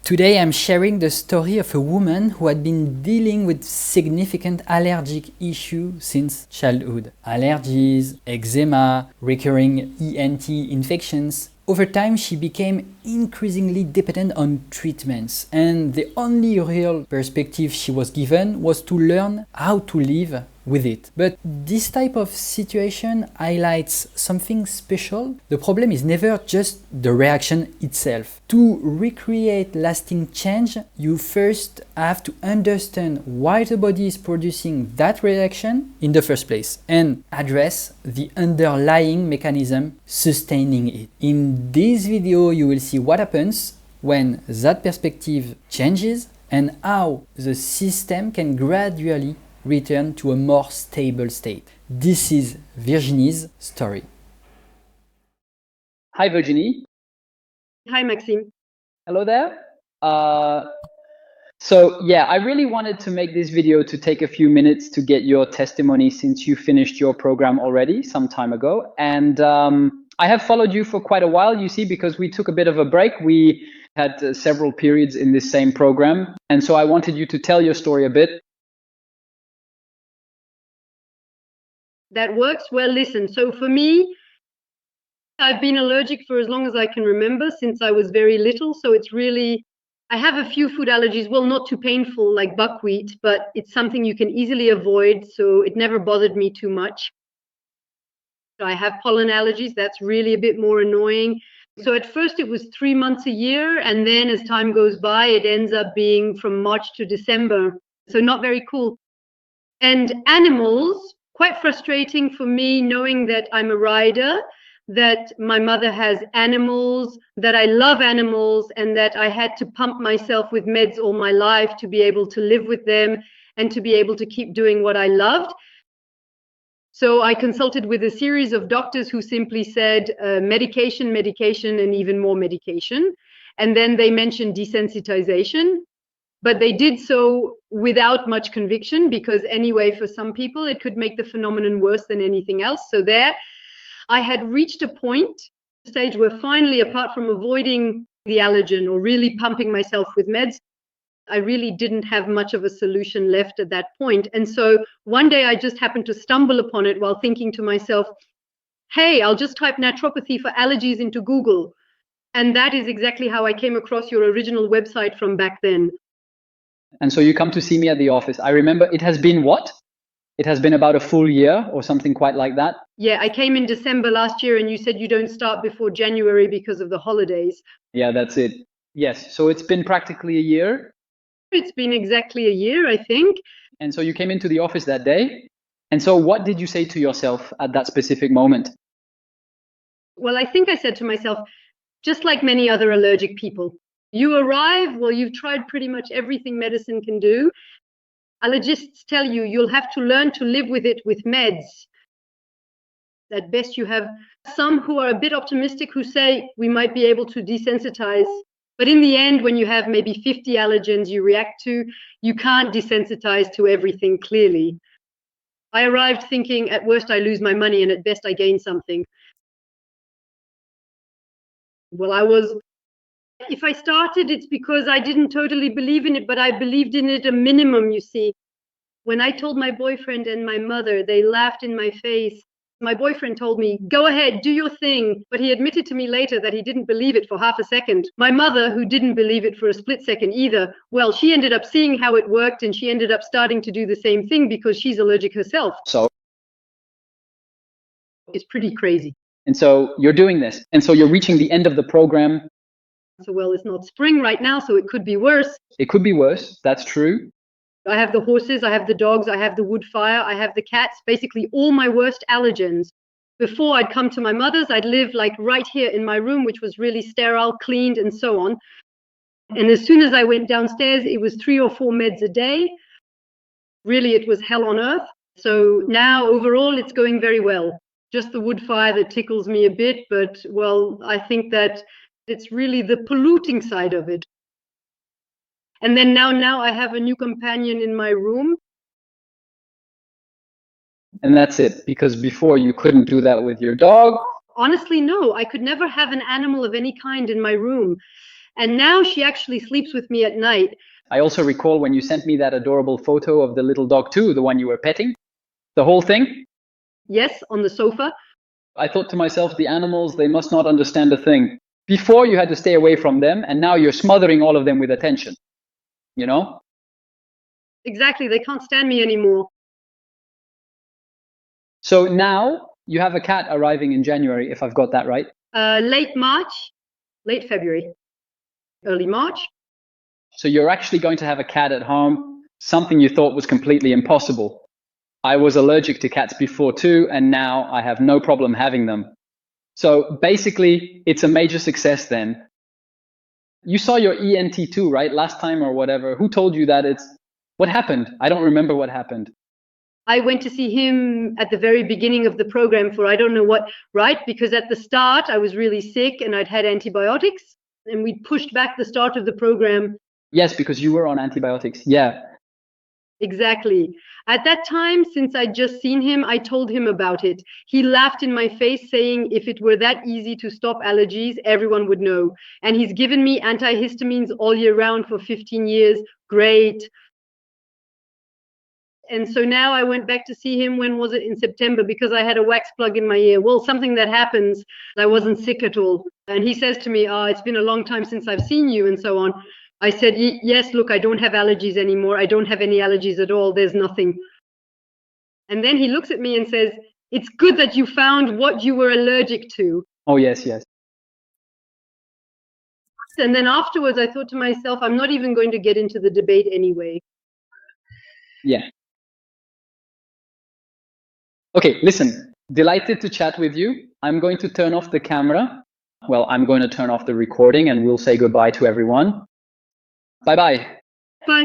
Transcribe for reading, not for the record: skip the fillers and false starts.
Today I'm sharing the story of a woman who had been dealing with significant allergic issues since childhood. Allergies, eczema, recurring ENT infections. Over time she became increasingly dependent on treatments, and the only real perspective she was given was to learn how to live with it. But this type of situation highlights something special. The problem is never just the reaction itself. To recreate lasting change, you first have to understand why the body is producing that reaction in the first place and address the underlying mechanism sustaining it. In this video, you will see what happens when that perspective changes and how the system can gradually return to a more stable state. This is Virginie's story. Hi, Virginie. Hi, Maxime. Hello there. I really wanted to make this video to take a few minutes to get your testimony since you finished your program already some time ago. And I have followed you for quite a while, you see, because we took a bit of a break. We had several periods in this same program. And so I wanted you to tell your story a bit. That works. Well, listen, so for me, I've been allergic for as long as I can remember, since I was very little. So it's really, I have a few food allergies, well, not too painful like buckwheat, but it's something you can easily avoid. So it never bothered me too much. I have pollen allergies. That's really a bit more annoying. So at first it was 3 months a year. And then as time goes by, it ends up being from March to December. So not very cool. And animals, quite frustrating for me, knowing that I'm a rider, that my mother has animals, that I love animals, and that I had to pump myself with meds all my life to be able to live with them and to be able to keep doing what I loved. So I consulted with a series of doctors who simply said medication, medication, and even more medication. And then they mentioned desensitization. But they did so without much conviction, because anyway, for some people, it could make the phenomenon worse than anything else. So there, I had reached a stage where finally, apart from avoiding the allergen or really pumping myself with meds, I really didn't have much of a solution left at that point. And so one day I just happened to stumble upon it while thinking to myself, hey, I'll just type naturopathy for allergies into Google. And that is exactly how I came across your original website from back then. And so you come to see me at the office. I remember it has been what? It has been about a full year or something quite like that. Yeah, I came in December last year and you said you don't start before January because of the holidays. Yeah, that's it. Yes, so it's been practically a year. It's been exactly a year, I think. And so you came into the office that day. And so what did you say to yourself at that specific moment? Well, I think I said to myself, just like many other allergic people, you arrive, well, you've tried pretty much everything medicine can do. Allergists tell you you'll have to learn to live with it with meds. At best, you have some who are a bit optimistic who say we might be able to desensitize. But in the end, when you have maybe 50 allergens you react to, you can't desensitize to everything clearly. I arrived thinking at worst I lose my money and at best I gain something. Well, if I started, it's because I didn't totally believe in it, but I believed in it a minimum, you see. When I told my boyfriend and my mother, they laughed in my face. My boyfriend told me, go ahead, do your thing. But he admitted to me later that he didn't believe it for half a second. My mother, who didn't believe it for a split second either, well, she ended up seeing how it worked and she ended up starting to do the same thing because she's allergic herself. So it's pretty crazy. And so you're doing this. And so you're reaching the end of the program. So, well, it's not spring right now, so it could be worse. It could be worse. That's true. I have the horses, I have the dogs, I have the wood fire, I have the cats, basically all my worst allergens. Before I'd come to my mother's, I'd live like right here in my room, which was really sterile, cleaned, and so on. And as soon as I went downstairs, it was 3 or 4 meds a day. Really, it was hell on earth. So now overall, it's going very well. Just the wood fire that tickles me a bit, but well, I think that it's really the polluting side of it. And then now I have a new companion in my room. And that's it, because before you couldn't do that with your dog. Honestly, no, I could never have an animal of any kind in my room. And now she actually sleeps with me at night. I also recall when you sent me that adorable photo of the little dog too, the one you were petting, the whole thing. Yes, on the sofa. I thought to myself, the animals, they must not understand a thing. Before you had to stay away from them, and now you're smothering all of them with attention, you know? Exactly, they can't stand me anymore. So now you have a cat arriving in January, if I've got that right. Late March, late February, early March. So you're actually going to have a cat at home, something you thought was completely impossible. I was allergic to cats before too, and now I have no problem having them. So basically, it's a major success then. You saw your ENT too, right? Last time or whatever. Who told you that it's... What happened? I don't remember what happened. I went to see him at the very beginning of the program for I don't know what, right? Because at the start I was really sick and I'd had antibiotics and we pushed back the start of the program. Yes, because you were on antibiotics. Yeah. Exactly. At that time, since I'd just seen him, I told him about it. He laughed in my face saying if it were that easy to stop allergies, everyone would know. And he's given me antihistamines all year round for 15 years. Great. And so now I went back to see him, when was it? In September, because I had a wax plug in my ear. Well, something that happens. I wasn't sick at all. And he says to me, it's been a long time since I've seen you and so on. I said, yes, look, I don't have allergies anymore. I don't have any allergies at all. There's nothing. And then he looks at me and says, it's good that you found what you were allergic to. Oh, yes, yes. And then afterwards, I thought to myself, I'm not even going to get into the debate anyway. Yeah. Okay, listen, delighted to chat with you. I'm going to turn off the camera. Well, I'm going to turn off the recording and we'll say goodbye to everyone. Bye-bye. Bye.